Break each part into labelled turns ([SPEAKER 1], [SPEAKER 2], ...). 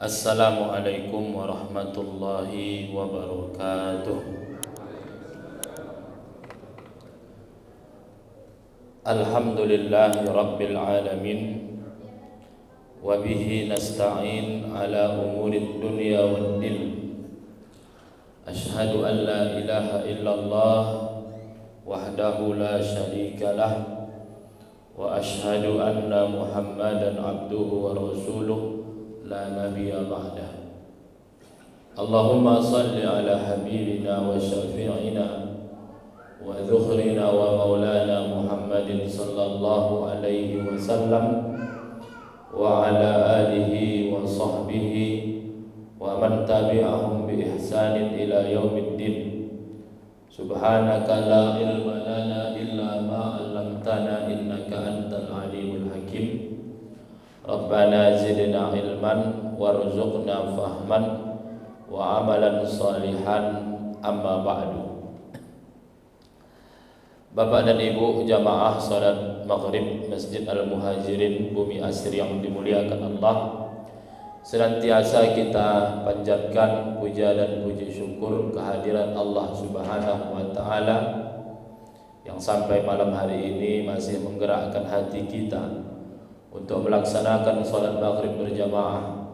[SPEAKER 1] Assalamualaikum warahmatullahi wabarakatuh. Alhamdulillahi rabbil alamin. Wabihi nasta'in ala umurid dunya waddin. Ashhadu an la ilaha illallah wahdahu la syarika lah. Wa ashhadu anna muhammadan abduhu wa rasuluh la nabiyya ba'dah. Allahumma salli ala habibina wa syafi'ina wa dhukhrina wa maulana Muhammadin sallallahu alaihi wasallam wa ala alihi wa sahbihi wa man tabi'ahum bi ihsanin ila yaumiddin. Subhanaka la ilma lana illa ma 'allamtana innaka antal alimul hakim. Rabbana zidna ilman warzuqna fahman wa amalan salihan, amma ba'du. Bapak dan Ibu jamaah salat maghrib Masjid Al-Muhajirin Bumi Asri yang dimuliakan Allah, senantiasa kita panjatkan puja dan puji syukur kehadiran Allah Subhanahu wa taala yang sampai malam hari ini masih menggerakkan hati kita untuk melaksanakan salat maghrib berjamaah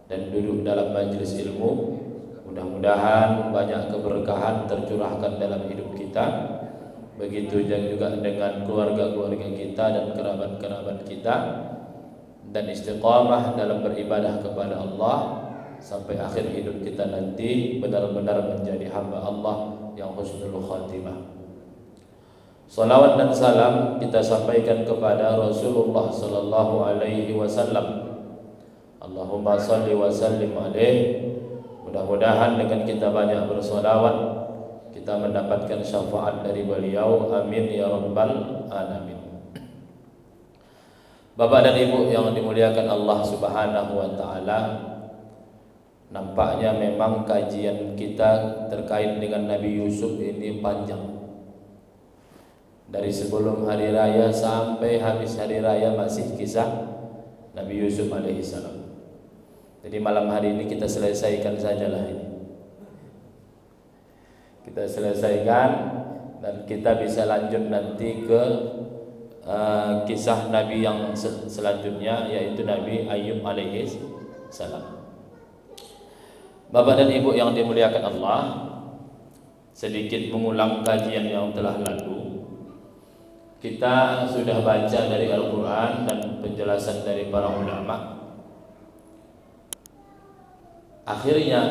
[SPEAKER 1] dan duduk dalam majelis ilmu. Mudah-mudahan banyak keberkahan tercurahkan dalam hidup kita. Begitu juga dengan keluarga-keluarga kita dan kerabat-kerabat kita, dan istiqamah dalam beribadah kepada Allah sampai akhir hidup kita nanti benar-benar menjadi hamba Allah yang husnul khatimah. Salawat dan salam kita sampaikan kepada Rasulullah sallallahu alaihi wasallam. Allahumma salli wa sallim alaihi. Mudah-mudahan dengan kita banyak bersolawat kita mendapatkan syafaat dari beliau. Amin ya rabbal alamin. Bapak dan Ibu yang dimuliakan Allah Subhanahu wa taala, nampaknya memang kajian kita terkait dengan Nabi Yusuf ini panjang. Dari sebelum hari raya sampai habis hari raya masih kisah Nabi Yusuf alaihissalam. Jadi malam hari ini kita selesaikan sajalah ini. Kita selesaikan dan kita bisa lanjut nanti ke kisah Nabi yang selanjutnya, yaitu Nabi Ayub alaihissalam. Bapak dan Ibu yang dimuliakan Allah, sedikit mengulang kajian yang telah lalu. Kita sudah baca dari Al-Quran dan penjelasan dari para ulama. Akhirnya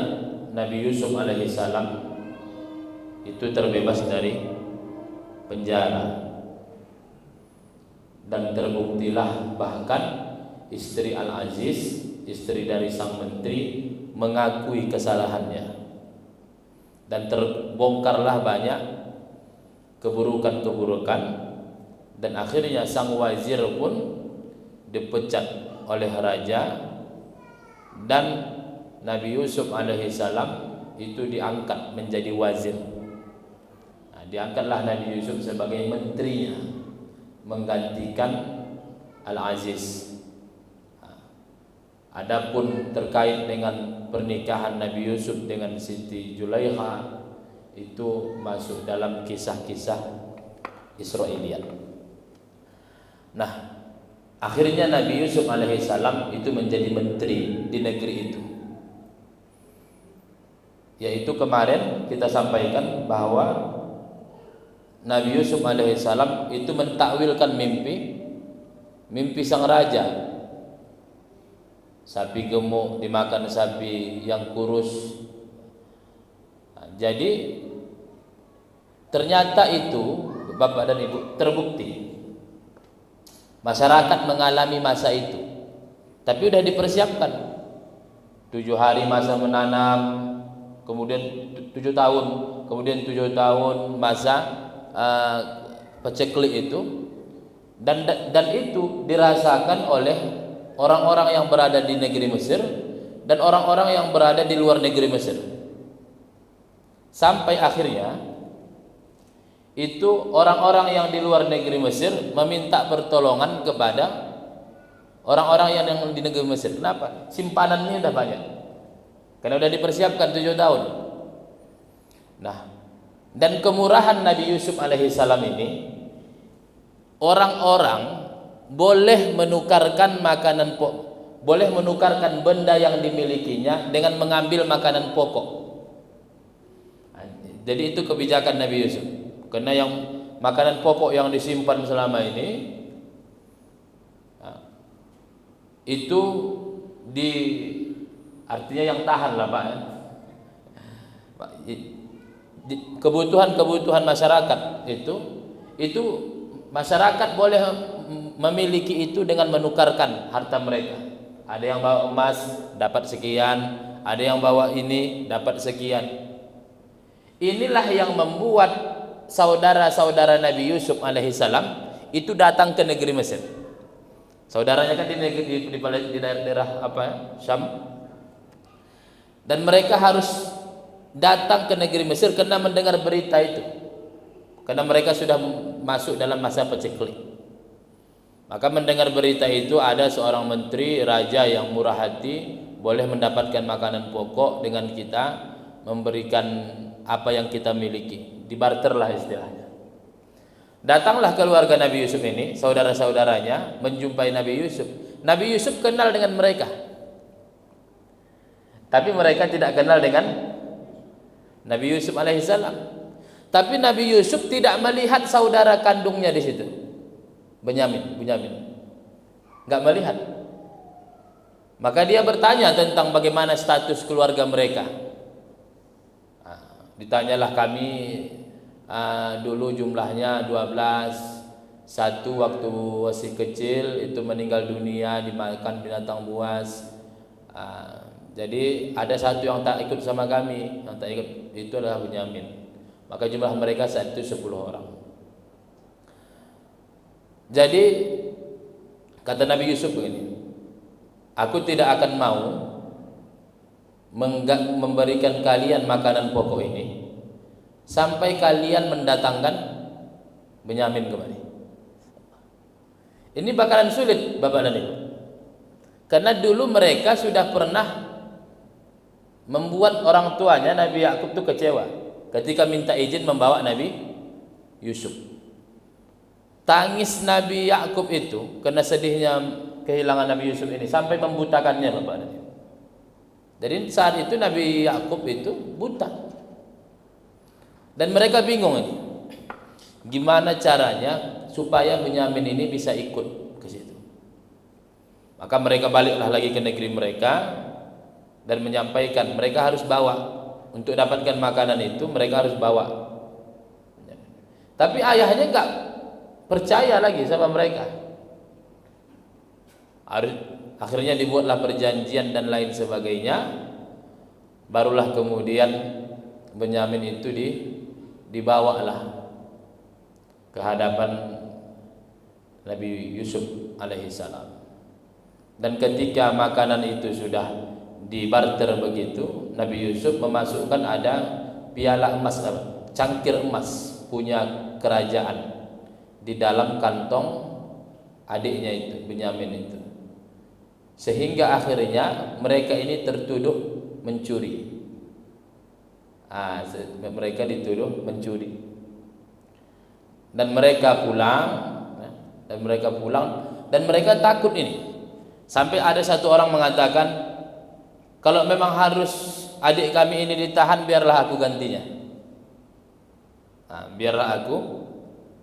[SPEAKER 1] Nabi Yusuf alaihissalam itu terbebas dari penjara, dan terbuktilah bahkan istri Al-Aziz, istri dari sang menteri, mengakui kesalahannya, dan terbongkarlah banyak keburukan-keburukan. Dan akhirnya sang wazir pun dipecat oleh raja, dan Nabi Yusuf alaihissalam itu diangkat menjadi wazir. Diangkatlah Nabi Yusuf sebagai menterinya, menggantikan Al-Aziz. Adapun terkait dengan pernikahan Nabi Yusuf dengan Siti Julaiha, itu masuk dalam kisah-kisah Israiliyat. Nah, akhirnya Nabi Yusuf alaihissalam itu menjadi menteri di negeri itu. Yaitu kemarin kita sampaikan bahwa Nabi Yusuf alaihissalam itu mentakwilkan mimpi sang raja. Sapi gemuk dimakan sapi yang kurus. Jadi ternyata itu Bapak dan Ibu terbukti masyarakat mengalami masa itu, tapi sudah dipersiapkan. 7 hari masa menanam, kemudian 7 tahun, kemudian 7 tahun masa paceklik itu, dan itu dirasakan oleh orang-orang yang berada di negeri Mesir dan orang-orang yang berada di luar negeri Mesir. Sampai akhirnya itu orang-orang yang di luar negeri Mesir meminta pertolongan kepada orang-orang yang di negeri Mesir. Kenapa? Simpanannya udah banyak. Karena udah dipersiapkan 7 tahun. Nah, dan kemurahan Nabi Yusuf alaihissalam ini, orang-orang boleh menukarkan makanan pokok, boleh menukarkan benda yang dimilikinya dengan mengambil makanan pokok. Jadi itu kebijakan Nabi Yusuf. Karena yang makanan pokok yang disimpan selama ini itu artinya yang tahan lah Pak. Kebutuhan masyarakat itu masyarakat boleh memiliki itu dengan menukarkan harta mereka. Ada yang bawa emas dapat sekian, ada yang bawa ini dapat sekian. Inilah yang membuat saudara-saudara Nabi Yusuf alaihissalam itu datang ke negeri Mesir. Saudaranya kan di daerah Syam, dan mereka harus datang ke negeri Mesir karena mendengar berita itu, karena mereka sudah masuk dalam masa paceklik. Maka mendengar berita itu ada seorang menteri raja yang murah hati, boleh mendapatkan makanan pokok dengan kita memberikan apa yang kita miliki, dibarterlah istilahnya. Datanglah keluarga Nabi Yusuf ini, saudara-saudaranya menjumpai Nabi Yusuf. Nabi Yusuf kenal dengan mereka, tapi mereka tidak kenal dengan Nabi Yusuf alaihissalam. Tapi Nabi Yusuf tidak melihat saudara kandungnya di situ, Bunyamin, nggak melihat. Maka dia bertanya tentang bagaimana status keluarga mereka. Ditanyalah kami, dulu jumlahnya 12, satu waktu masih kecil itu meninggal dunia dimakan binatang buas. Jadi ada satu yang tak ikut sama kami, yang tak ikut itu adalah Bunyamin. Maka jumlah mereka saat itu 10 orang. Jadi kata Nabi Yusuf begini, aku tidak akan mau memberikan kalian makanan pokok ini sampai kalian mendatangkan Bunyamin kembali. Ini bakalan sulit Bapak dan Ibu, karena dulu mereka sudah pernah membuat orang tuanya Nabi Yakub itu kecewa ketika minta izin membawa Nabi Yusuf. Tangis Nabi Yakub itu karena sedihnya kehilangan Nabi Yusuf ini sampai membutakannya Bapak dan Ibu. Jadi saat itu Nabi Yakub itu buta. Dan mereka bingung ini, gimana caranya supaya Bunyamin ini bisa ikut ke situ. Maka mereka baliklah lagi ke negeri mereka dan menyampaikan mereka harus bawa, untuk dapatkan makanan itu mereka harus bawa. Tapi ayahnya enggak percaya lagi sama mereka. Akhirnya dibuatlah perjanjian dan lain sebagainya. Barulah kemudian Bunyamin itu dibawalah ke hadapan Nabi Yusuf alaihissalam. Dan ketika makanan itu sudah dibarter begitu, Nabi Yusuf memasukkan ada piala emas, cangkir emas punya kerajaan di dalam kantong adiknya itu, Bunyamin itu. Sehingga akhirnya mereka ini tertuduh mencuri. Mereka dituduh mencuri. Dan mereka pulang, dan mereka takut ini. Sampai ada satu orang mengatakan, kalau memang harus adik kami ini ditahan, biarlah aku gantinya. Biarlah aku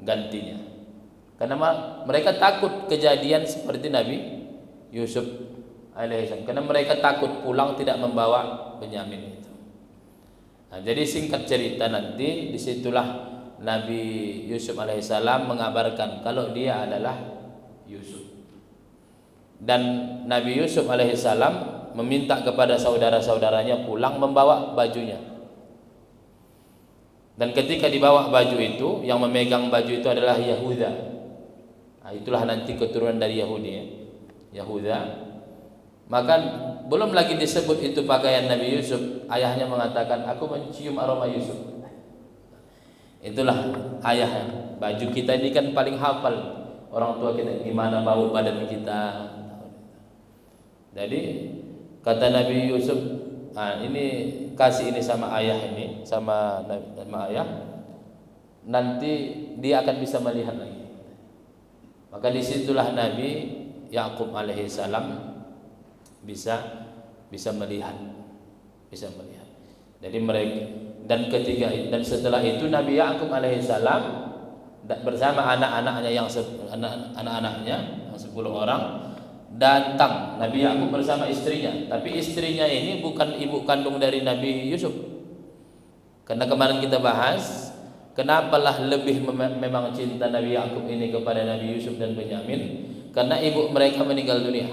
[SPEAKER 1] gantinya. Karena mereka takut kejadian seperti Nabi Yusuf alaihissalam. Karena mereka takut pulang tidak membawa Bunyamin itu. Jadi singkat cerita nanti disitulah Nabi Yusuf alaihissalam mengabarkan kalau dia adalah Yusuf. Dan Nabi Yusuf alaihissalam meminta kepada saudara-saudaranya pulang membawa bajunya. Dan ketika dibawa baju itu, yang memegang baju itu adalah Yahuda. Itulah nanti keturunan dari Yahudi, Yahuda. Maka belum lagi disebut itu pakaian Nabi Yusuf, ayahnya mengatakan, aku mencium aroma Yusuf. Itulah ayahnya. Baju kita ini kan paling hafal orang tua kita, gimana bau badan kita. Jadi kata Nabi Yusuf, ini kasih ini sama ayah, ini sama ayah, nanti dia akan bisa melihat lagi. Maka disitulah Nabi Yakub alaihissalam bisa melihat. Jadi mereka dan setelah itu Nabi Yakub alaihissalam bersama anak-anaknya yang 10 orang datang. Nabi Yakub bersama istrinya, tapi istrinya ini bukan ibu kandung dari Nabi Yusuf. Karena kemarin kita bahas, kenapalah lebih memang cinta Nabi Yakub ini kepada Nabi Yusuf dan Benyamin, karena ibu mereka meninggal dunia.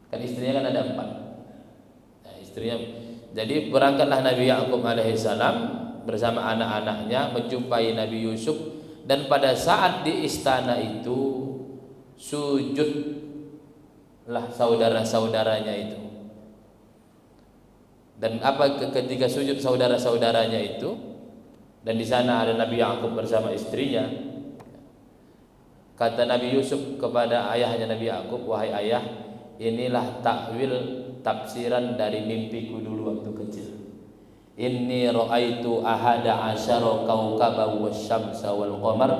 [SPEAKER 1] Kan istrinya kan ada 4. Nah, istrinya. Jadi berangkatlah Nabi Yakub alaihissalam bersama anak-anaknya menjumpai Nabi Yusuf, dan pada saat di istana itu sujudlah saudara-saudaranya itu. Dan ketika sujud saudara-saudaranya itu, dan di sana ada Nabi Yakub bersama istrinya, kata Nabi Yusuf kepada ayahnya Nabi Yakub, wahai ayah, inilah tafsiran dari mimpiku dulu waktu kecil. Inni ra'aitu ahada asyara kawkaban wasyamsa wal qamar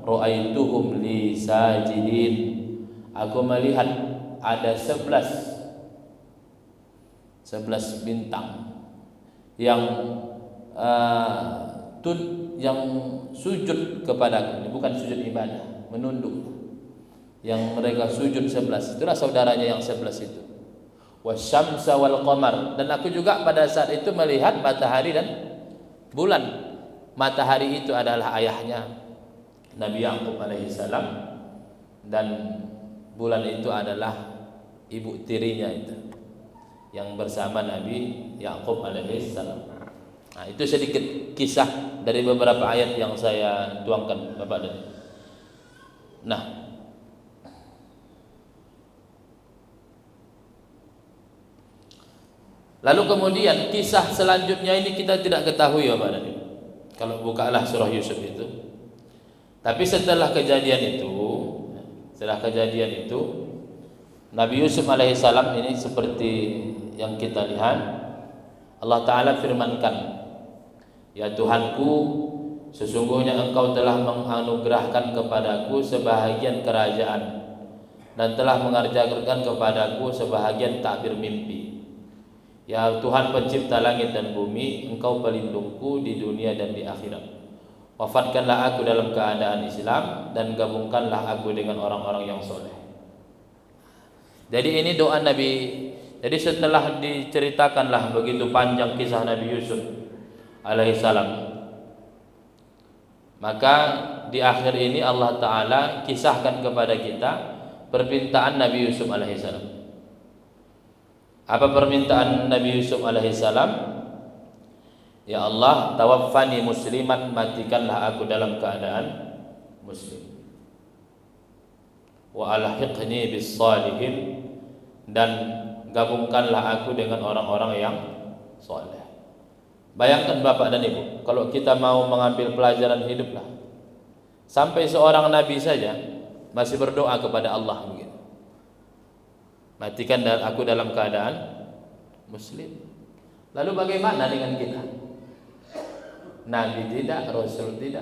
[SPEAKER 1] ra'aituhum li sajidin. Aku melihat ada 11 bintang yang sujud kepadaku. Ini bukan sujud ibadah, menunduk. Yang mereka sujud 11, itulah saudaranya yang 11 itu. Wasyamsa wal qamar, dan aku juga pada saat itu melihat matahari dan bulan. Matahari itu adalah ayahnya Nabi Yakub alaihissalam, dan bulan itu adalah ibu tirinya itu yang bersama Nabi Yakub alaihissalam. Nah, itu sedikit kisah dari beberapa ayat yang saya tuangkan Bapak dan. Nah, lalu kemudian kisah selanjutnya ini kita tidak ketahui Bapak dan Ibu. Kalau bukalah surah Yusuf itu. Tapi setelah kejadian itu Nabi Yusuf alaihissalam ini seperti yang kita lihat, Allah Ta'ala firmankan, ya Tuhanku, sesungguhnya engkau telah menganugerahkan kepadaku sebahagian kerajaan dan telah mengajarkan kepadaku sebahagian takbir mimpi. Ya Tuhan pencipta langit dan bumi, engkau pelindungku di dunia dan di akhirat. Wafatkanlah aku dalam keadaan Islam dan gabungkanlah aku dengan orang-orang yang soleh. Jadi ini doa Nabi. Jadi setelah diceritakanlah begitu panjang kisah Nabi Yusuf alaihissalam, maka di akhir ini Allah Ta'ala kisahkan kepada kita permintaan Nabi Yusuf alaihissalam. Apa permintaan Nabi Yusuf alaihissalam? Ya Allah, tawaffani musliman, matikanlah aku dalam keadaan muslim. Wa alhiqni bis salihin, dan gabungkanlah aku dengan orang-orang yang soleh. Bayangkan Bapak dan Ibu, kalau kita mau mengambil pelajaran hiduplah, sampai seorang nabi saja masih berdoa kepada Allah begitu. Matikan aku dalam keadaan muslim. Lalu bagaimana dengan kita? Nabi tidak, Rasul tidak.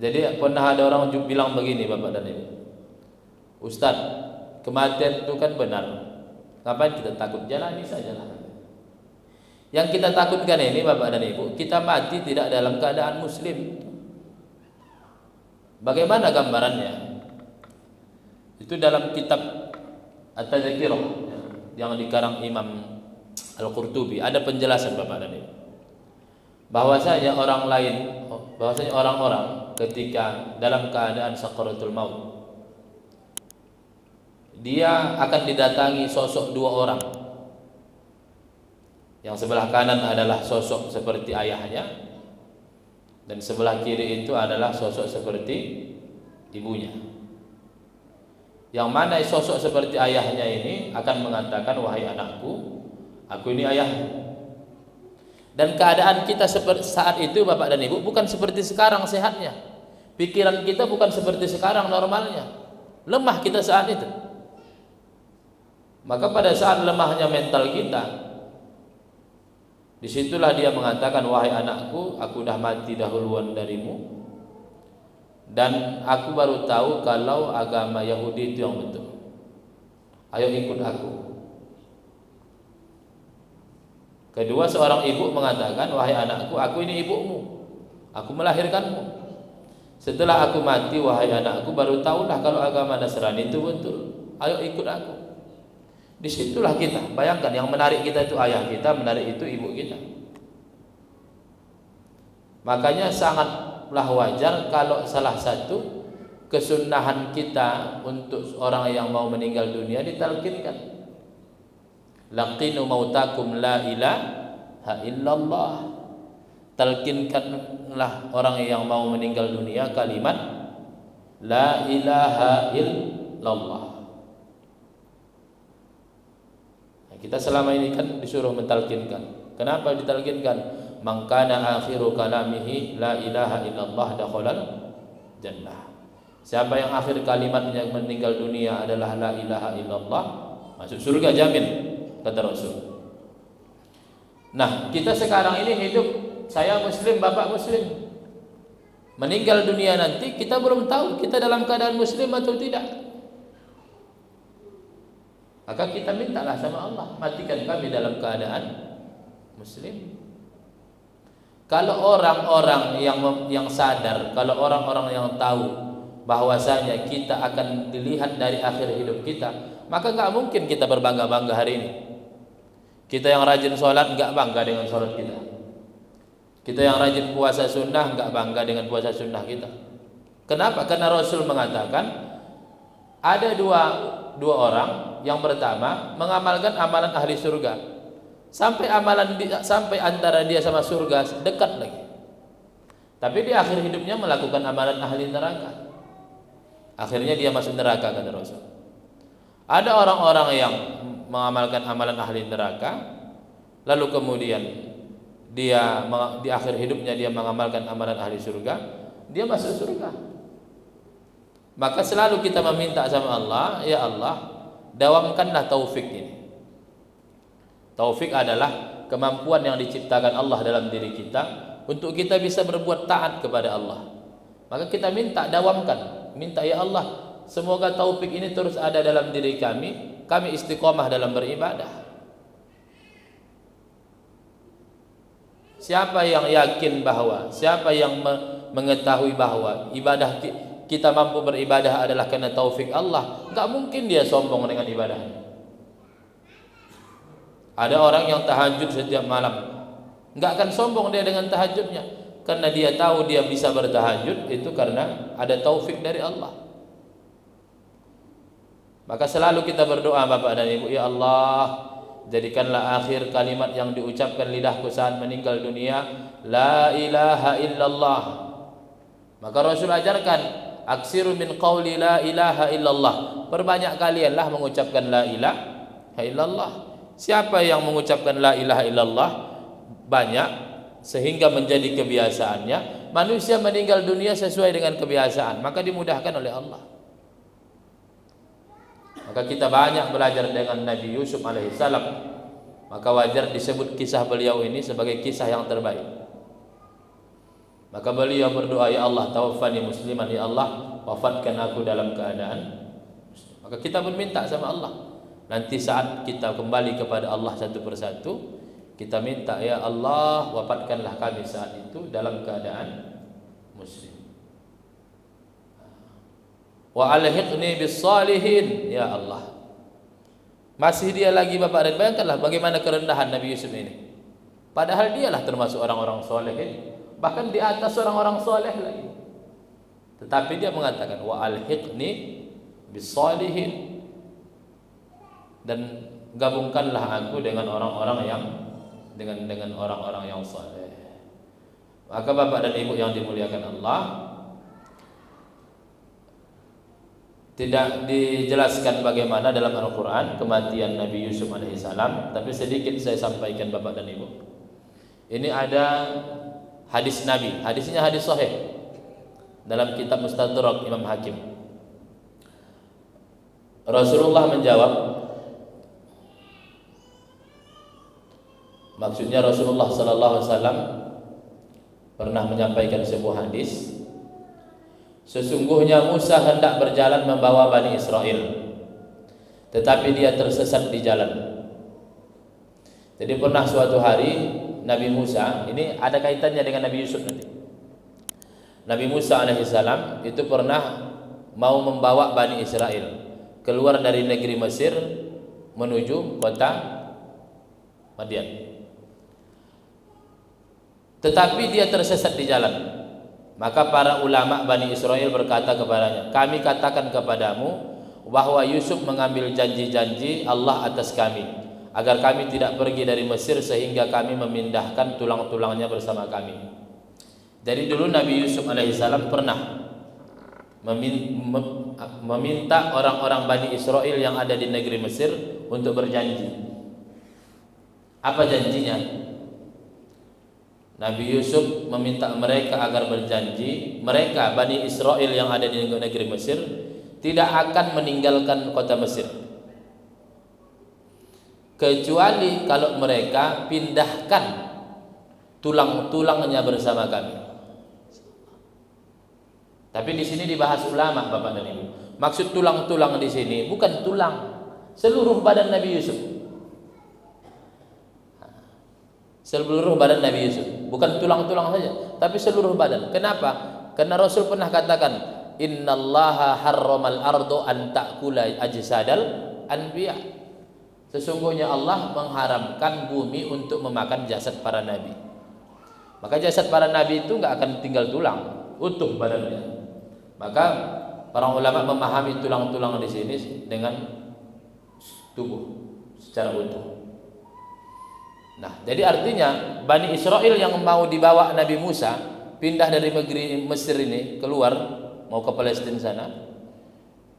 [SPEAKER 1] Jadi pernah ada orang bilang begini Bapak dan Ibu, Ustaz, kematian itu kan benar, ngapain kita takut? Jalani sajalah. Yang kita takutkan ini Bapak dan Ibu, kita mati tidak dalam keadaan muslim. Bagaimana gambarannya? Itu dalam kitab At-Tadzkirah yang dikarang Imam Al-Qurtubi ada penjelasan Bapak dan Ibu, bahwasanya orang-orang ketika dalam keadaan sakaratul maut, dia akan didatangi sosok 2 orang. Yang sebelah kanan adalah sosok seperti ayahnya, dan sebelah kiri itu adalah sosok seperti ibunya. Yang mana sosok seperti ayahnya ini akan mengatakan, wahai anakku, aku ini ayahmu. Dan keadaan kita seperti saat itu Bapak dan Ibu bukan seperti sekarang sehatnya. Pikiran kita bukan seperti sekarang normalnya. Lemah kita saat itu. Maka pada saat lemahnya mental kita, disitulah dia mengatakan, wahai anakku, aku dah mati dahuluan darimu, dan aku baru tahu kalau agama Yahudi itu yang betul. Ayo ikut aku. Kedua, seorang ibu mengatakan, wahai anakku, aku ini ibumu, aku melahirkanmu. Setelah aku mati, wahai anakku, baru tahulah kalau agama Nasrani itu betul. Ayo ikut aku. Disitulah kita, bayangkan yang menarik kita itu ayah kita, menarik itu ibu kita. Makanya sangatlah wajar kalau salah satu kesunahan kita untuk orang yang mau meninggal dunia ditalkinkan. Laqinu mautakum la ilaha illallah. Talkinkanlah orang yang mau meninggal dunia kalimat la ilaha illallah. Nah, kita selama ini kan disuruh mentalkinkan. Kenapa ditalkinkan? Man kana akhiru kalamihi la ilaha illallah dakhalal jannah. Siapa yang akhir kalimatnya meninggal dunia adalah la ilaha illallah, masuk surga jamin, kata Rasul. Nah, kita sekarang ini hidup, saya muslim, bapak muslim. Meninggal dunia nanti kita belum tahu kita dalam keadaan muslim atau tidak. Maka kita mintalah sama Allah, matikan kami dalam keadaan muslim. Kalau orang-orang yang sadar, kalau orang-orang yang tahu bahwasanya kita akan dilihat dari akhir hidup kita, maka nggak mungkin kita berbangga-bangga hari ini. Kita yang rajin sholat nggak bangga dengan sholat kita. Kita yang rajin puasa sunnah nggak bangga dengan puasa sunnah kita. Kenapa? Karena Rasul mengatakan ada dua orang. Yang pertama mengamalkan amalan ahli surga sampai antara dia sama surga dekat lagi. Tapi di akhir hidupnya melakukan amalan ahli neraka. Akhirnya dia masuk neraka, kata Rasul. Ada orang-orang yang mengamalkan amalan ahli neraka, lalu kemudian dia di akhir hidupnya dia mengamalkan amalan ahli surga, dia masuk surga. Maka selalu kita meminta sama Allah, ya Allah, dawamkanlah taufik ini. Taufik adalah kemampuan yang diciptakan Allah dalam diri kita untuk kita bisa berbuat taat kepada Allah. Maka kita minta dawamkan, minta ya Allah, semoga taufik ini terus ada dalam diri kami istiqomah dalam beribadah. Siapa yang yakin bahwa, siapa yang mengetahui bahwa ibadah kita mampu beribadah adalah karena taufik Allah, enggak mungkin dia sombong dengan ibadahnya. Ada orang yang tahajud setiap malam, enggak akan sombong dia dengan tahajudnya, karena dia tahu dia bisa bertahajud itu karena ada taufik dari Allah. Maka selalu kita berdoa Bapak dan Ibu, ya Allah, jadikanlah akhir kalimat yang diucapkan lidahku saat meninggal dunia la ilaha illallah. Maka Rasul ajarkan, aksiru min qawli la ilaha illallah. Perbanyak kalianlah mengucapkan la ilaha illallah. Siapa yang mengucapkan la ilaha illallah banyak sehingga menjadi kebiasaannya, manusia meninggal dunia sesuai dengan kebiasaan, maka dimudahkan oleh Allah. Maka kita banyak belajar dengan Nabi Yusuf alaihissalam. Maka wajar disebut kisah beliau ini sebagai kisah yang terbaik. Maka beliau berdoa, ya Allah, tawaffani musliman, ya Allah, wafatkan aku dalam keadaan muslim. Maka kita meminta sama Allah. Nanti saat kita kembali kepada Allah satu persatu, kita minta, ya Allah, wafatkanlah kami saat itu dalam keadaan muslim. Wa alhiqni bis salihin, ya Allah. Masih dia lagi Bapak, dan bayangkanlah bagaimana kerendahan Nabi Yusuf ini. Padahal dialah termasuk orang-orang soleh ini, bahkan di atas orang-orang soleh lagi. Tetapi dia mengatakan wa alhiqni bis salihin, dan gabungkanlah aku dengan orang-orang yang dengan orang-orang yang soleh. Maka Bapak dan Ibu yang dimuliakan Allah, tidak dijelaskan bagaimana dalam Al-Quran kematian Nabi Yusuf alaihissalam, tapi sedikit saya sampaikan Bapak dan Ibu. Ini ada hadis Nabi, hadisnya hadis sahih. dalam kitab Mustadrak Imam Hakim. Rasulullah menjawab, maksudnya Rasulullah sallallahu alaihi wasallam pernah menyampaikan sebuah hadis, sesungguhnya Musa hendak berjalan membawa Bani Israel, tetapi dia tersesat di jalan. Jadi pernah suatu hari Nabi Musa, ini ada kaitannya dengan Nabi Yusuf nanti. Nabi Musa alaihissalam itu pernah mau membawa Bani Israel keluar dari negeri Mesir menuju kota Madian. Tetapi dia tersesat di jalan. Maka para ulama Bani Israel berkata kepadanya, kami katakan kepadamu bahwa Yusuf mengambil janji-janji Allah atas kami, agar kami tidak pergi dari Mesir sehingga kami memindahkan tulang-tulangnya bersama kami. Jadi dulu Nabi Yusuf alaihissalam pernah meminta orang-orang Bani Israel yang ada di negeri Mesir untuk berjanji. Apa janjinya? Nabi Yusuf meminta mereka agar berjanji, mereka Bani Israel yang ada di negeri Mesir tidak akan meninggalkan kota Mesir kecuali kalau mereka pindahkan tulang-tulangnya bersama kami. Tapi di sini dibahas ulama, Bapak dan Ibu. Maksud tulang-tulang di sini bukan tulang, seluruh badan Nabi Yusuf. Seluruh badan Nabi Yusuf, bukan tulang-tulang saja, tapi seluruh badan. Kenapa? Karena Rasul pernah katakan, innallaha harramal ardo an ta'kula ajsadal anbiya. Sesungguhnya Allah mengharamkan bumi untuk memakan jasad para nabi. Maka jasad para nabi itu enggak akan tinggal tulang, utuh badannya. Maka para ulama memahami tulang-tulang di sini dengan tubuh secara utuh. Nah, jadi artinya Bani Israel yang mau dibawa Nabi Musa pindah dari negeri Mesir ini keluar mau ke Palestina sana,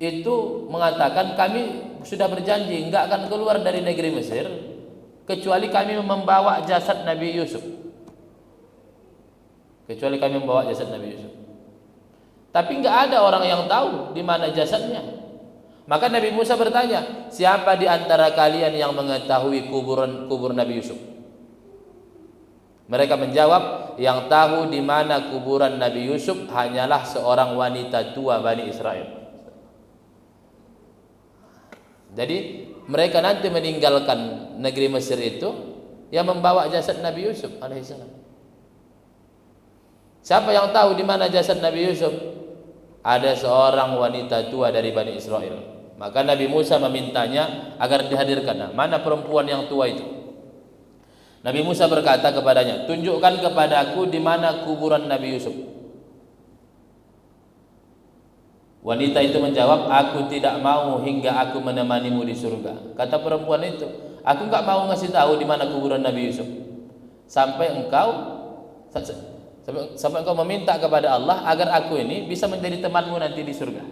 [SPEAKER 1] itu mengatakan kami sudah berjanji enggak akan keluar dari negeri Mesir kecuali kami membawa jasad Nabi Yusuf. Kecuali kami membawa jasad Nabi Yusuf. Tapi enggak ada orang yang tahu di mana jasadnya. Maka Nabi Musa bertanya, siapa di antara kalian yang mengetahui kubur Nabi Yusuf? Mereka menjawab, yang tahu di mana kuburan Nabi Yusuf hanyalah seorang wanita tua Bani Israel. Jadi mereka nanti meninggalkan negeri Mesir itu yang membawa jasad Nabi Yusuf alaihissalam. Siapa yang tahu di mana jasad Nabi Yusuf? Ada seorang wanita tua dari Bani Israel. Maka Nabi Musa memintanya agar dihadirkan. Nah, mana perempuan yang tua itu? Nabi Musa berkata kepadanya, tunjukkan kepadaku di mana kuburan Nabi Yusuf. Wanita itu menjawab, aku tidak mau hingga aku menemanimu di surga. Kata perempuan itu, aku enggak mau ngasih tahu di mana kuburan Nabi Yusuf sampai engkau meminta kepada Allah agar aku ini bisa menjadi temanmu nanti di surga.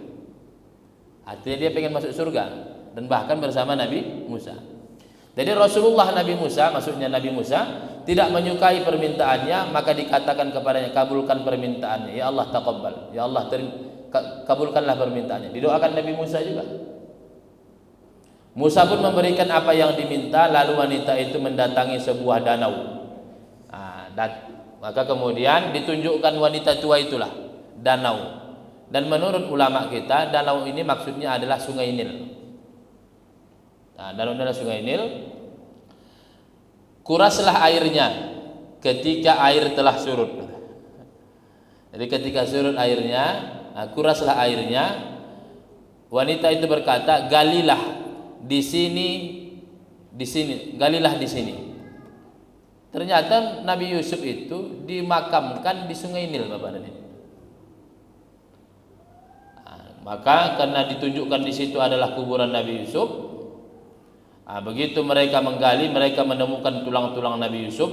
[SPEAKER 1] Artinya dia pengen masuk surga dan bahkan bersama Nabi Musa. Jadi Rasulullah Nabi Musa, maksudnya Nabi Musa tidak menyukai permintaannya, maka dikatakan kepadanya, kabulkan permintaannya. Ya Allah taqabbal. Ya Allah kabulkanlah permintaannya. Didoakan Nabi Musa juga. Musa pun memberikan apa yang diminta, lalu wanita itu mendatangi sebuah danau. Maka kemudian ditunjukkan wanita tua itulah danau. Dan menurut ulama kita, danau ini maksudnya adalah Sungai Nil. Nah, danau adalah Sungai Nil. Kuraslah airnya ketika air telah surut. Jadi ketika surut airnya, kuraslah airnya. Wanita itu berkata, galilah di sini, galilah di sini. Ternyata Nabi Yusuf itu dimakamkan di Sungai Nil, Bapak dan Ibu. Maka karena ditunjukkan di situ adalah kuburan Nabi Yusuf, begitu mereka menggali, mereka menemukan tulang-tulang Nabi Yusuf.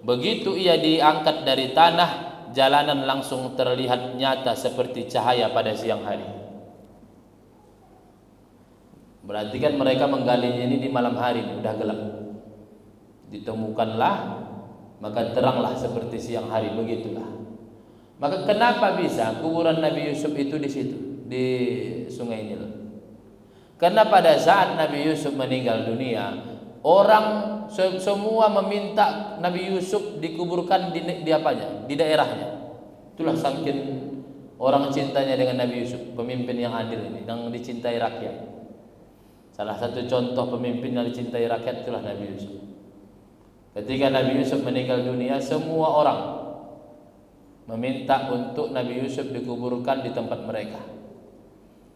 [SPEAKER 1] Begitu ia diangkat dari tanah, jalanan langsung terlihat nyata seperti cahaya pada siang hari. Berarti kan mereka menggalinya ini di malam hari, udah gelap. Ditemukanlah, maka teranglah seperti siang hari, begitulah. Maka kenapa bisa kuburan Nabi Yusuf itu di situ, di Sungai Nil? Karena pada saat Nabi Yusuf meninggal dunia, orang semua meminta Nabi Yusuf dikuburkan di apanya? Di daerahnya. Itulah saking orang cintanya dengan Nabi Yusuf, pemimpin yang adil ini, yang dicintai rakyat. Salah satu contoh pemimpin yang dicintai rakyat itulah Nabi Yusuf. Ketika Nabi Yusuf meninggal dunia, semua orang meminta untuk Nabi Yusuf dikuburkan di tempat mereka.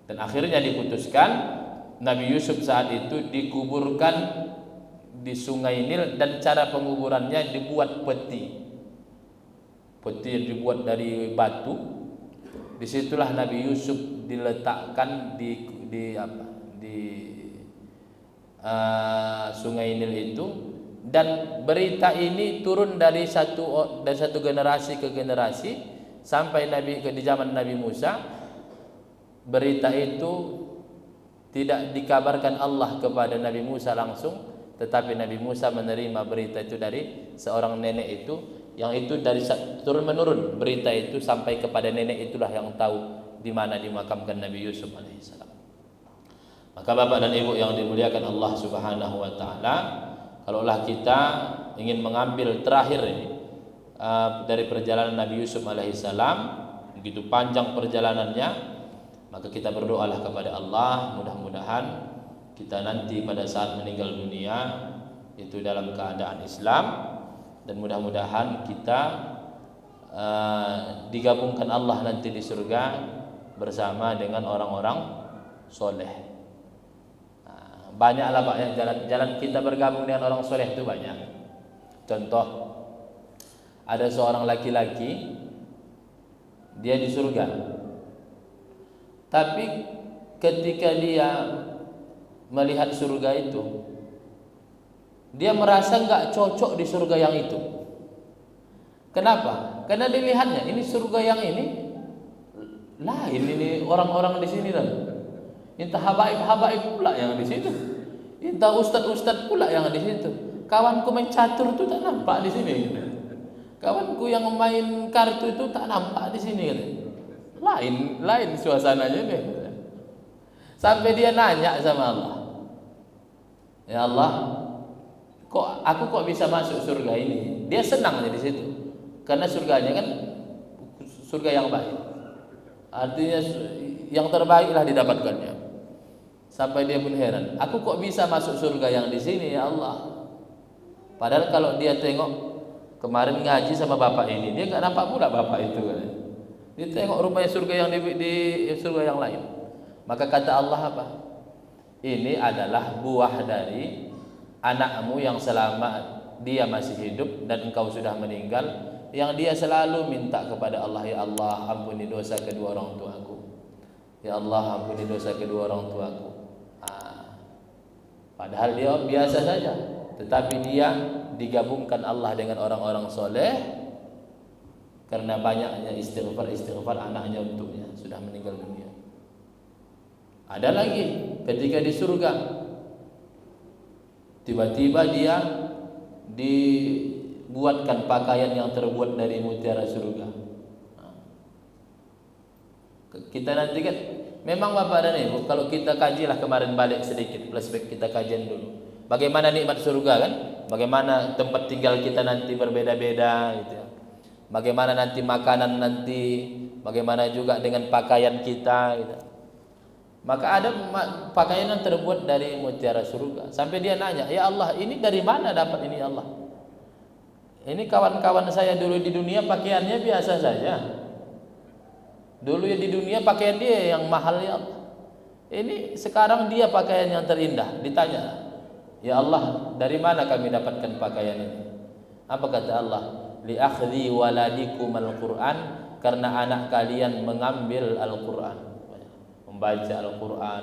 [SPEAKER 1] Dan akhirnya diputuskan Nabi Yusuf saat itu dikuburkan di Sungai Nil, dan cara penguburannya dibuat peti. Peti yang dibuat dari batu. Disitulah Nabi Yusuf diletakkan di Sungai Nil itu. Dan berita ini turun dari satu generasi ke generasi sampai di zaman Nabi Musa. Berita itu tidak dikabarkan Allah kepada Nabi Musa langsung, tetapi Nabi Musa menerima berita itu dari seorang nenek itu, yang itu dari turun menurun berita itu sampai kepada nenek itulah yang tahu di mana dimakamkan Nabi Yusuf alaihissalam. Maka Bapak dan Ibu yang dimuliakan Allah Subhanahu wa taala, kalaulah kita ingin mengambil terakhir ini dari perjalanan Nabi Yusuf alaihissalam, begitu panjang perjalanannya, maka kita berdoalah kepada Allah, mudah-mudahan kita nanti pada saat meninggal dunia itu dalam keadaan Islam, dan mudah-mudahan kita digabungkan Allah nanti di surga bersama dengan orang-orang soleh. Banyaklah Pak ya, jalan kita bergabung dengan orang soleh itu banyak. Contoh, ada seorang laki-laki, dia di surga, tapi ketika dia melihat surga itu, dia merasa nggak cocok di surga yang itu. Kenapa? Karena dilihatnya ini surga yang ini lain, ini orang-orang di sini dan entah habaib pula yang di situ, entah ustad pula yang di situ. Kawanku main catur itu tak nampak di sini. Kawanku yang main kartu itu tak nampak di sini. Lain suasananya nih. Sampai dia nanya sama Allah, ya Allah, aku bisa masuk surga ini? Dia senang di situ, karena surganya kan surga yang baik. Artinya yang terbaiklah didapatkannya. Sampai dia pun heran, aku kok bisa masuk surga yang di sini ya Allah? Padahal kalau dia tengok kemarin ngaji sama bapak ini, dia nggak nampak pula bapak itu. Dia tengok rupanya surga yang di surga yang lain. Maka kata Allah apa? Ini adalah buah dari anakmu yang selama dia masih hidup dan engkau sudah meninggal, yang dia selalu minta kepada Allah, ya Allah ampuni dosa kedua orang tuaku, ya Allah ampuni dosa kedua orang tuaku. Padahal dia biasa saja, tetapi dia digabungkan Allah dengan orang-orang soleh karena banyaknya istighfar anaknya untuknya sudah meninggal dunia. Ada lagi ketika di surga, tiba-tiba dia dibuatkan pakaian yang terbuat dari mutiara surga. Kita nanti kan, memang Bapak dan Ibu, kalau kita kajilah kemarin balik sedikit, flashback kita kajian dulu. Bagaimana nikmat surga kan? Bagaimana tempat tinggal kita nanti berbeda-beda gitu ya. Bagaimana nanti makanan nanti, bagaimana juga dengan pakaian kita gitu. Maka ada pakaian yang terbuat dari mutiara surga. Sampai dia nanya, ya Allah ini dari mana dapat ini ya Allah? Ini kawan-kawan saya dulu di dunia pakaiannya biasa saja. Dulu ya di dunia pakaian dia yang mahal ya Allah. Ini sekarang dia pakaian yang terindah. Ditanya, ya Allah dari mana kami dapatkan pakaian ini? Apa kata Allah? Li akhdhi waladikum al-Quran, karena anak kalian mengambil Al-Quran, membaca Al-Quran,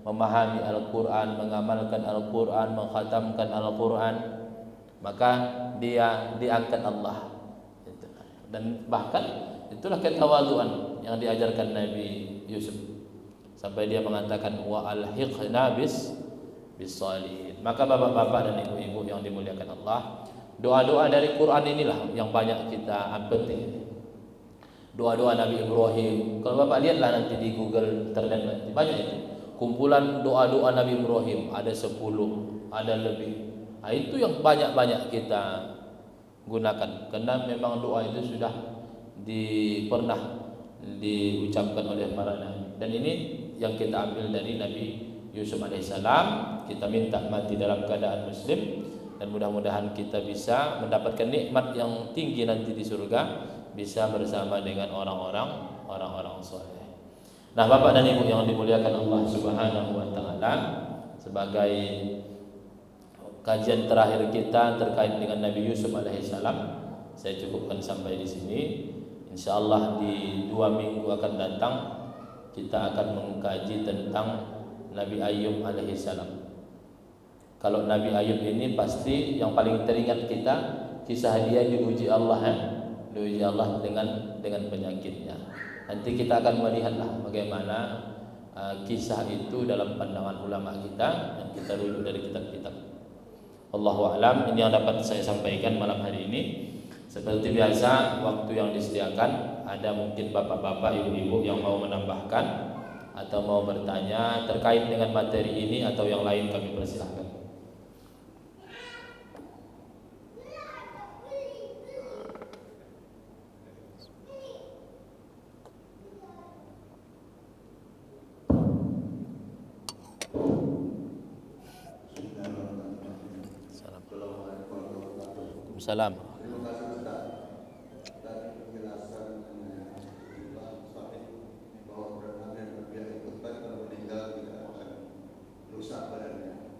[SPEAKER 1] memahami Al-Quran, mengamalkan Al-Quran, mengkhatamkan Al-Quran, maka dia diangkat Allah. Dan bahkan itulah ketawaduan yang diajarkan Nabi Yusuf, sampai dia mengatakan wa alhiqna bis salihin. Maka bapak-bapak dan ibu-ibu yang dimuliakan Allah, doa-doa dari Quran inilah yang banyak kita ambil. doa-doa Nabi Ibrahim. Kalau Bapak lihatlah nanti di Google internet nanti banyak itu. Kumpulan doa-doa Nabi Ibrahim ada 10, ada lebih. Nah, itu yang banyak-banyak kita gunakan karena memang doa itu sudah pernah diucapkan oleh para nabi. Dan ini yang kita ambil dari Nabi Yusuf alaihissalam. Kita minta mati dalam keadaan muslim dan mudah-mudahan kita bisa mendapatkan nikmat yang tinggi nanti di surga, bisa bersama dengan orang-orang saleh. Nah, Bapak dan Ibu yang dimuliakan Allah Subhanahu wa taala, sebagai kajian terakhir kita terkait dengan Nabi Yusuf alaihissalam, saya cukupkan sampai di sini. Insyaallah di 2 minggu akan datang kita akan mengkaji tentang Nabi Ayub alaihissalam. Kalau Nabi Ayub ini pasti yang paling teringat kita kisah dia diuji Allah, diuji Allah dengan penyakitnya. Nanti kita akan melihatlah bagaimana kisah itu dalam pandangan ulama kita yang kita rujuk dari kitab-kitab. Allahu a'lam. Ini yang dapat saya sampaikan malam hari ini. Seperti biasa, waktu yang disediakan ada mungkin bapak-bapak, ibu-ibu yang mau menambahkan atau mau bertanya terkait dengan materi ini atau yang lain, kami persilahkan. Salam.
[SPEAKER 2] Terima kasih Ustaz. Tadi penjelasan bahwa berenang dan berbiak itu kan kalau meninggal tidak akan rusak badannya.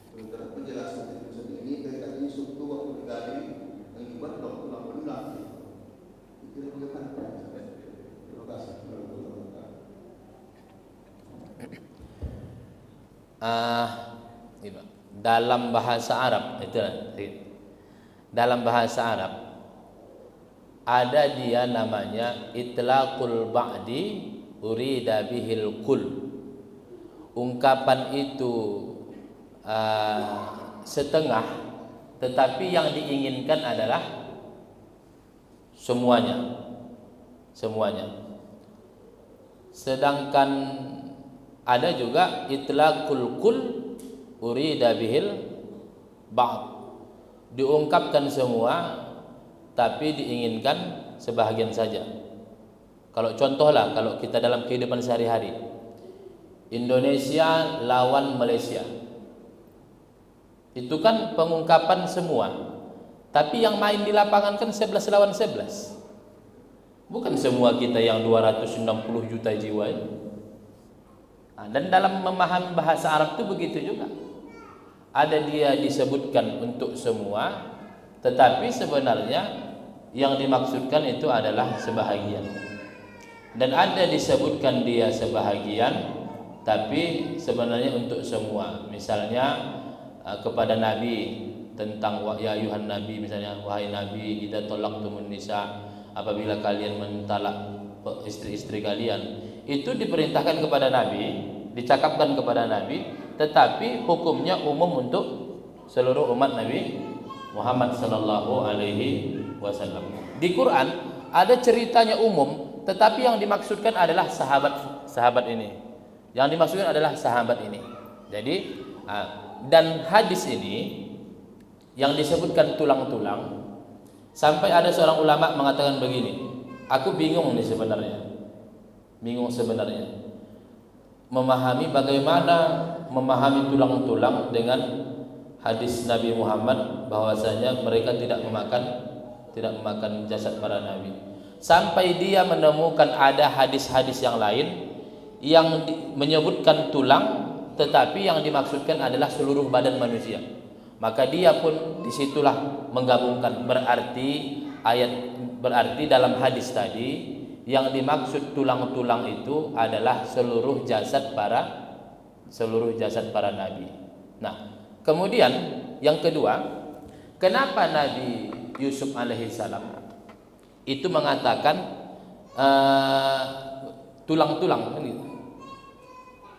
[SPEAKER 2] Sementara penjelasan ini kaitannya suatu waktu digali yang dibuat tulang belulang. Itu bagaimana? Terima kasih.
[SPEAKER 1] Dalam bahasa Arab itu, dalam bahasa Arab ada dia namanya itlaqul ba'di urida bihil kul. Ungkapan itu setengah, tetapi yang diinginkan adalah semuanya. Sedangkan ada juga itlaqul kul urida bihil ba'd. Diungkapkan semua tapi diinginkan sebahagian saja. Kalau contohlah, kalau kita dalam kehidupan sehari-hari, Indonesia lawan Malaysia, itu kan pengungkapan semua, tapi yang main di lapangan kan 11 lawan 11. Bukan semua kita yang 260 juta jiwa ini. Dan dalam memahami bahasa Arab itu begitu juga. Ada dia disebutkan untuk semua, tetapi sebenarnya yang dimaksudkan itu adalah sebahagian. Dan ada disebutkan dia sebahagian, tapi sebenarnya untuk semua. Misalnya kepada Nabi tentang ya ayuhan Nabi, misalnya wahai Nabi, idza talaqtumun nisa, apabila kalian mentalak istri-istri kalian, itu diperintahkan kepada Nabi, dicakapkan kepada Nabi, tetapi hukumnya umum untuk seluruh umat Nabi Muhammad sallallahu alaihi wasallam. Di Quran ada ceritanya umum, tetapi yang dimaksudkan adalah sahabat ini. Yang dimaksudkan adalah sahabat ini. Jadi dan hadis ini yang disebutkan tulang-tulang, sampai ada seorang ulama mengatakan begini, aku bingung nih sebenarnya. Memahami bagaimana memahami tulang-tulang dengan hadis Nabi Muhammad bahwasanya mereka tidak memakan jasad para nabi. Sampai dia menemukan ada hadis-hadis yang lain yang menyebutkan tulang, tetapi yang dimaksudkan adalah seluruh badan manusia. Maka dia pun disitulah menggabungkan, berarti dalam hadis tadi yang dimaksud tulang-tulang itu adalah seluruh jasad para nabi. Nah, kemudian yang kedua, kenapa Nabi Yusuf alaihissalam itu mengatakan tulang-tulang,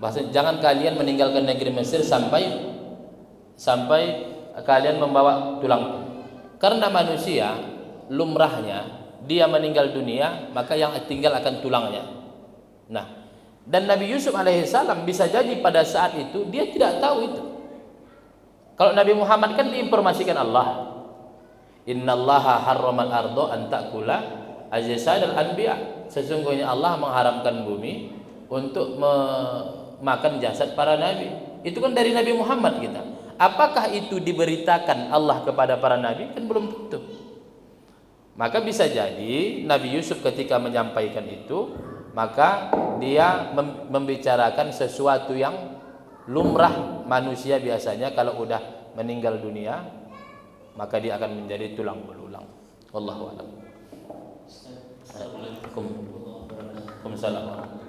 [SPEAKER 1] bahasa jangan kalian meninggalkan negeri Mesir sampai kalian membawa tulang. Karena manusia lumrahnya dia meninggal dunia, maka yang tinggal akan tulangnya. Nah, dan Nabi Yusuf alaihissalam bisa jadi pada saat itu dia tidak tahu itu. Kalau Nabi Muhammad kan diinformasikan Allah, Innallaha harramal ardo an ta'kula ajsadal anbiya. Sesungguhnya Allah mengharamkan bumi untuk memakan jasad para nabi. Itu kan dari Nabi Muhammad kita. Apakah itu diberitakan Allah kepada para nabi? Kan belum tentu. Maka bisa jadi Nabi Yusuf ketika menyampaikan itu, maka dia membicarakan sesuatu yang lumrah manusia biasanya kalau udah meninggal dunia, maka dia akan menjadi tulang belulang. Wallahu a'lam. Assalamualaikum warahmatullahi wabarakatuh.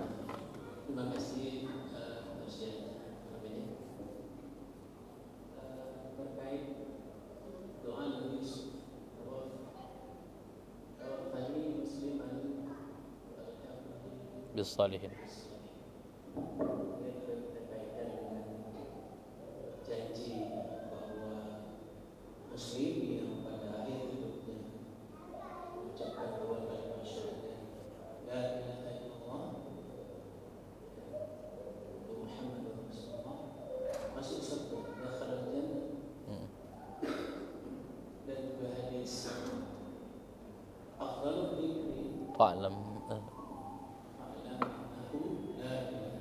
[SPEAKER 3] Terima kasih Ustaz terkait doa Nabi Yusuf. Tadi musliman
[SPEAKER 1] Bisalihin.
[SPEAKER 3] berkaitan dengan janji bahwa muslim yang pada akhir hidupnya mengucapkan dua kalimat syahadat la ilaha illallah wa Muhammadur Rasulullah masuk surga dakhala jannah. Dan juga hadis afdalul dzikri
[SPEAKER 1] Fa'lam.
[SPEAKER 3] fa'lam annahu la ilaha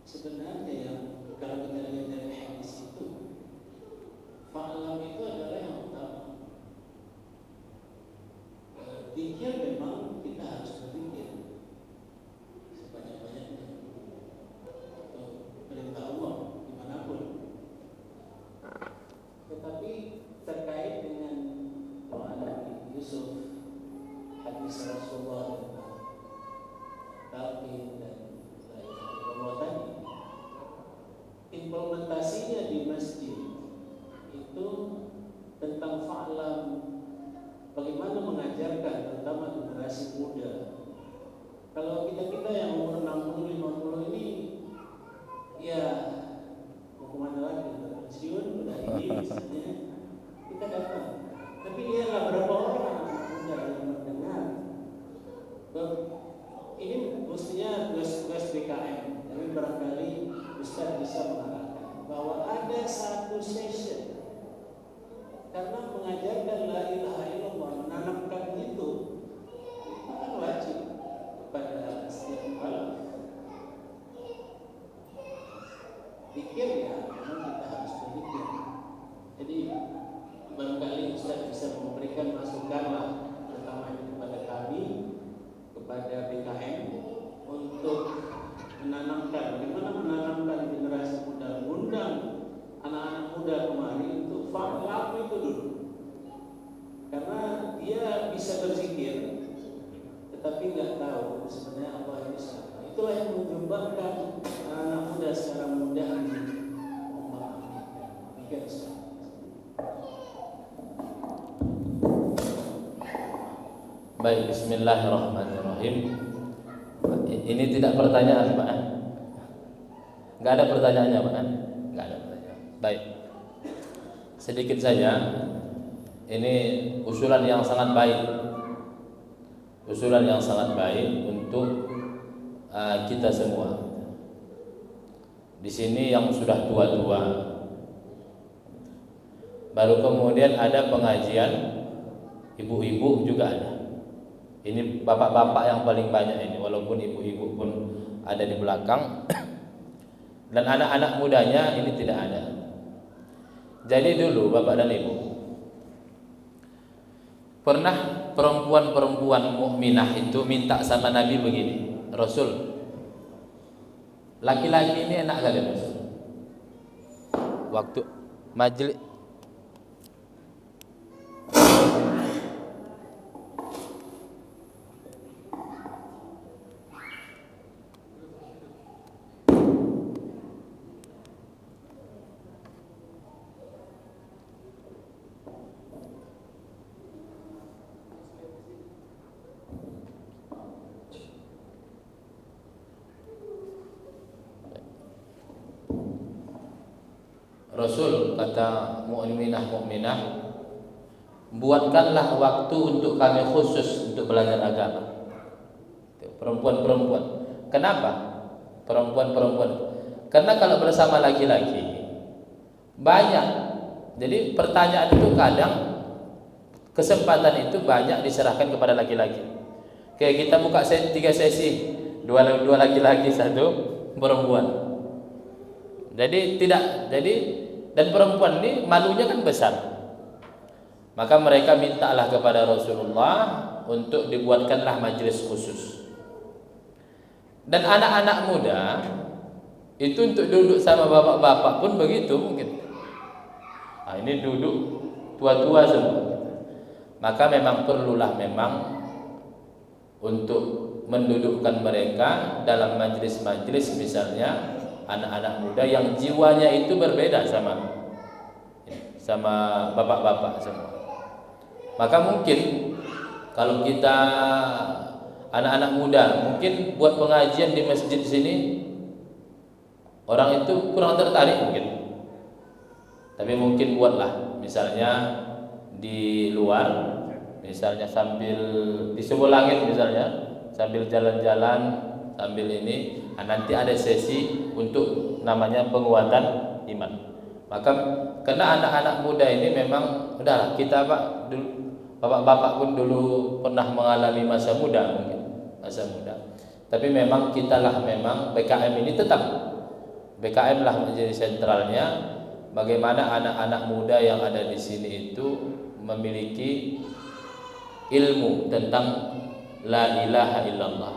[SPEAKER 3] sebenarnya yang kalau kita lihat dari hadis itu, fa'lam itu adalah yang utama. Zikir memang kita harus berzikir sebanyak-banyaknya untuk perintah Allah dimanapun. Tetapi terkait dengan doa Nabi Yusuf, hadis Rasulullah tentang talqin dan la ilaha illallah tadi, implementasinya di masjid itu tentang fa'lam, bagaimana mengajarkan terutama generasi muda. Kalau kita yang umur 60-50 ini ya mau kemana lagi, pensiun udah ini misalnya kita datang, tapi dia nggak berapa orang anak muda yang mendengar. Ini mestinya tugas BKM, tapi barangkali Ustaz bisa mengarahkan bahwa ada satu session, karena mengajarkan la ilaha illallah, menanamkan itu kan wajib kepada setiap mukallaf. Pikir ya, memang kita harus berpikir. Jadi barangkali Ustaz bisa memberikan masukan lah, terutama kepada kami, kepada BKM, untuk menanamkan, bagaimana menanamkan generasi muda, mengundang anak-anak muda kemari untuk fa'lam itu dulu. Karena dia bisa berzikir, tetapi nggak tahu sebenarnya Allah itu siapa. Itulah yang menyebabkan anak muda secara mudah memahami. Demikian Ustaz.
[SPEAKER 1] Baik, bismillahirrahmanirrahim. Ini tidak pertanyaan, Pak. Enggak ada pertanyaannya, Pak. Enggak ada pertanyaan. Baik. Sedikit saja. Ini usulan yang sangat baik. Usulan yang sangat baik untuk kita semua. Di sini yang sudah tua-tua. Baru kemudian ada pengajian ibu-ibu juga ada. Ini bapak-bapak yang paling banyak ini, walaupun ibu-ibu pun ada di belakang. Dan anak-anak mudanya ini tidak ada. Jadi dulu bapak dan ibu, pernah perempuan-perempuan mukminah itu minta sama Nabi begini, Rasul, laki-laki ini enak kali Rasul. Waktu majelis Rasul kata mukminah, buatkanlah waktu untuk kami khusus untuk belajar agama. Perempuan-perempuan. Kenapa? Perempuan-perempuan. Karena kalau bersama laki-laki banyak. Jadi pertanyaan itu kadang kesempatan itu banyak diserahkan kepada laki-laki. Kayak kita buka 3 sesi, 2 laki-laki, 1 perempuan. Jadi dan perempuan ini malunya kan besar. Maka mereka mintalah kepada Rasulullah untuk dibuatkanlah majelis khusus. Dan anak-anak muda itu untuk duduk sama bapak-bapak pun begitu mungkin. Nah, ini duduk tua-tua semua. Maka memang perlulah untuk mendudukkan mereka dalam majelis-majelis, misalnya anak-anak muda yang jiwanya itu berbeda sama bapak-bapak semua. Maka mungkin kalau kita anak-anak muda mungkin buat pengajian di masjid sini, orang itu kurang tertarik mungkin. Tapi mungkin buatlah misalnya di luar, misalnya sambil di sebuah langit, misalnya sambil jalan-jalan sambil ini, nanti ada sesi untuk namanya penguatan iman. Maka karena anak-anak muda ini memang udahlah kita bapak-bapak pun dulu pernah mengalami masa muda mungkin, masa muda. Tapi memang memang BKM ini tetap BKM lah menjadi sentralnya. Bagaimana anak-anak muda yang ada di sini itu memiliki ilmu tentang la ilaha illallah.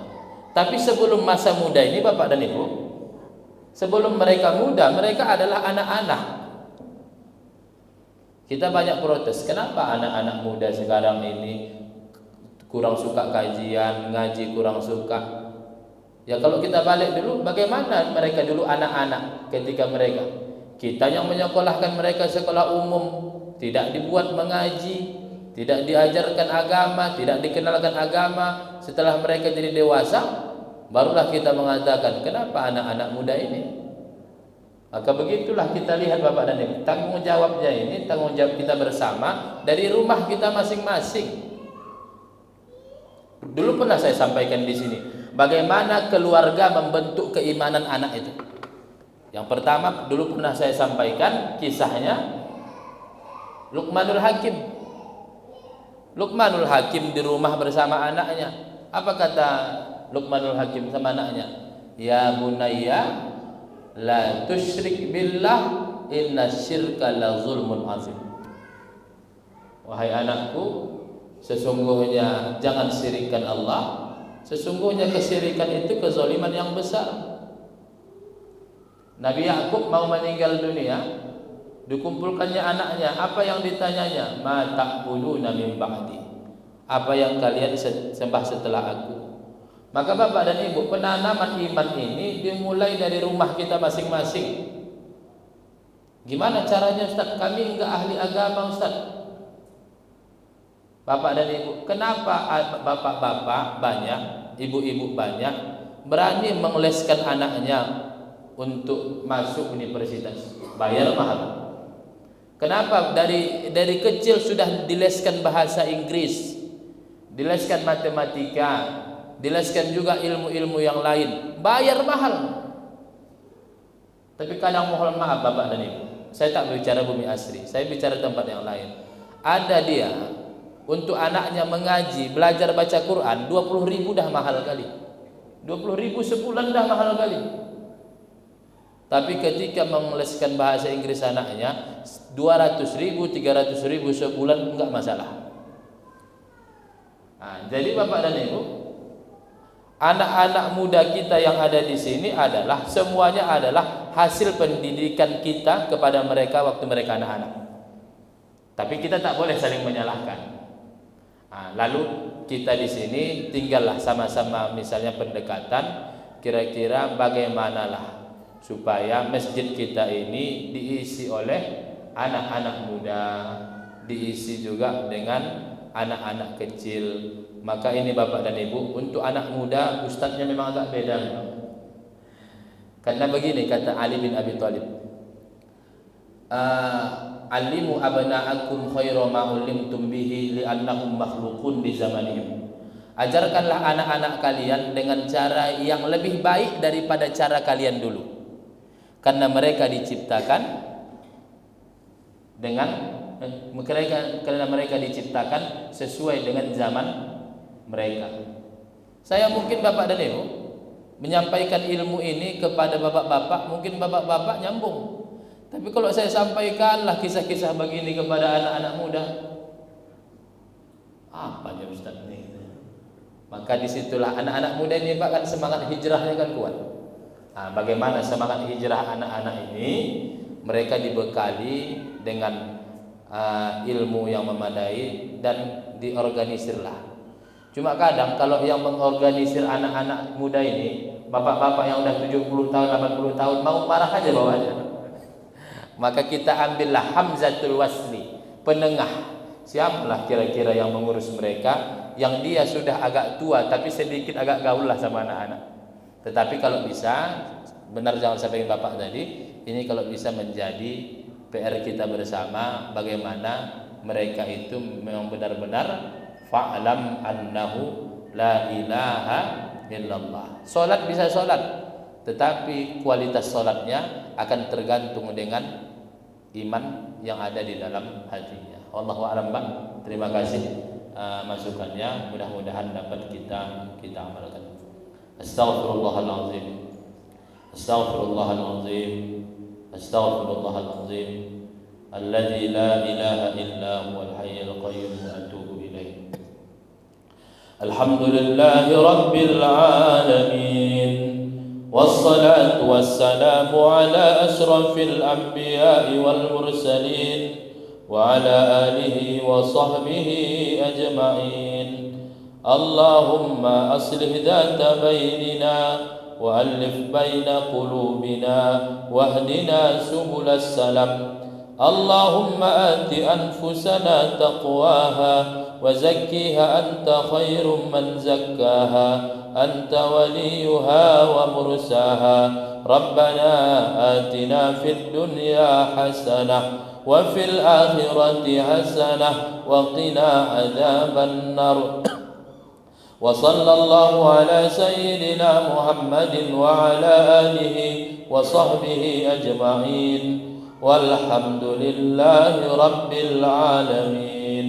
[SPEAKER 1] Tapi sebelum masa muda ini Bapak dan Ibu, sebelum mereka muda, mereka adalah anak-anak. Kita banyak protes, kenapa anak-anak muda sekarang ini kurang suka kajian, ngaji kurang suka. Ya kalau kita balik dulu, bagaimana mereka dulu anak-anak ketika kita yang menyekolahkan mereka sekolah umum, tidak dibuat mengaji, tidak diajarkan agama, tidak dikenalkan agama. Setelah mereka jadi dewasa, barulah kita mengatakan kenapa anak-anak muda ini. Maka begitulah kita lihat Bapak dan Ibu, tanggung jawabnya ini tanggung jawab kita bersama dari rumah kita masing-masing. Dulu pernah saya sampaikan di sini, bagaimana keluarga membentuk keimanan anak itu. Yang pertama dulu pernah saya sampaikan kisahnya Luqmanul Hakim. Luqmanul Hakim di rumah bersama anaknya. Apa kata Luqmanul Hakim sama anaknya? Ya bunayya la tusyrik billah inna syirka la zulmun azim. Wahai anakku, sesungguhnya jangan syirikkan Allah. Sesungguhnya kesyirikan itu kezaliman yang besar. Nabi Yakub mau meninggal dunia, dikumpulkannya anaknya. Apa yang ditanyanya? Ma ta'buduna min ba'di? Apa yang kalian sembah setelah aku? Maka Bapak dan Ibu, penanaman iman ini dimulai dari rumah kita masing-masing. Gimana caranya Ustaz? Kami enggak ahli agama Ustaz. Bapak dan Ibu, kenapa bapak-bapak banyak, ibu-ibu banyak berani mengeleskan anaknya untuk masuk universitas? Bayar mahal. Kenapa? Dari kecil sudah dileskan bahasa Inggris, dileskan matematika, dileskan juga ilmu-ilmu yang lain, bayar mahal. Tapi kadang mohon maaf Bapak dan Ibu, saya tak bicara Bumi Asri, saya bicara tempat yang lain. Ada dia untuk anaknya mengaji, belajar baca Quran, 20.000 dah mahal kali. 20.000 sebulan dah mahal kali. Tapi ketika mengeleskan bahasa Inggris anaknya 200.000, 300.000 sebulan enggak masalah. Nah, jadi Bapak dan Ibu, anak-anak muda kita yang ada di sini semuanya adalah hasil pendidikan kita kepada mereka waktu mereka anak-anak. Tapi kita tak boleh saling menyalahkan. Nah, lalu kita di sini tinggallah sama-sama misalnya pendekatan, kira-kira bagaimanalah supaya masjid kita ini diisi oleh anak-anak muda, diisi juga dengan anak-anak kecil. Maka ini Bapak dan Ibu, untuk anak muda ustadznya memang agak beda. Karena begini kata Ali bin Abi Thalib, alimu abna'akum khaira ma ulimtum bihi li'annahum makhluqun di zamanihim. Ajarkanlah anak-anak kalian dengan cara yang lebih baik daripada cara kalian dulu, karena mereka diciptakan dengan karena mereka diciptakan sesuai dengan zaman mereka. Saya mungkin bapak dan ibu menyampaikan ilmu ini kepada bapak-bapak, mungkin bapak-bapak nyambung. Tapi kalau saya sampaikanlah kisah-kisah begini kepada anak-anak muda, apa aja Ustaz ini? Maka disitulah anak-anak muda ini bahkan semangat hijrahnya kan kuat. Nah, bagaimana semangat hijrah anak-anak ini? Mereka dibekali dengan ilmu yang memadai dan diorganisirlah. Cuma kadang kalau yang mengorganisir anak-anak muda ini, bapak-bapak yang udah 70 tahun, 80 tahun, mau marah aja bawaannya. Maka kita ambillah hamzatul wasli, penengah. Siapalah kira-kira yang mengurus mereka, yang dia sudah agak tua tapi sedikit agak gaul lah sama anak-anak. Tetapi kalau bisa, benar jangan sampai bapak tadi, ini kalau bisa menjadi PR kita bersama, bagaimana mereka itu memang benar-benar fa'lam annahu la ilaha illallah. Solat bisa solat, tetapi kualitas solatnya akan tergantung dengan iman yang ada di dalam hatinya. Wallahu a'lam. Terima kasih masukannya, mudah-mudahan dapat kita amalkan. Astaghfirullahalazim. Astaghfirullahalazim. Astaghfirullahalazim. Alladzi la ilaha illa huwal hayyul qayyum wa atubu ilaih. Alhamdulillahi rabbil alamin. Wassalatu wassalamu ala asyrafil anbiya'i wal mursalin wa ala alihi wa sahbihi ajma'in. Allahumma aslih dhata bainina wa alif baina qulubina wahdina subulas salam. Allahumma ati anfusana taqwaha wa zakkiha anta khairum man zakkaha anta waliyuha wa mursaha. Rabbana atina fid dunya hasanah wa fil akhirati hasanah wa qina adzaban nar. Wa sallallahu ala sayyidina Muhammadin wa ala alihi wa sahbihi ajma'in. Walhamdulillahi rabbil alamin.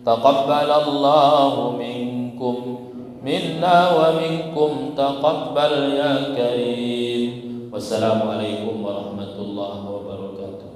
[SPEAKER 1] Taqabbalallahu minkum minna wa minkum taqabbal ya karim. Wassalamualaikum warahmatullahi wabarakatuh.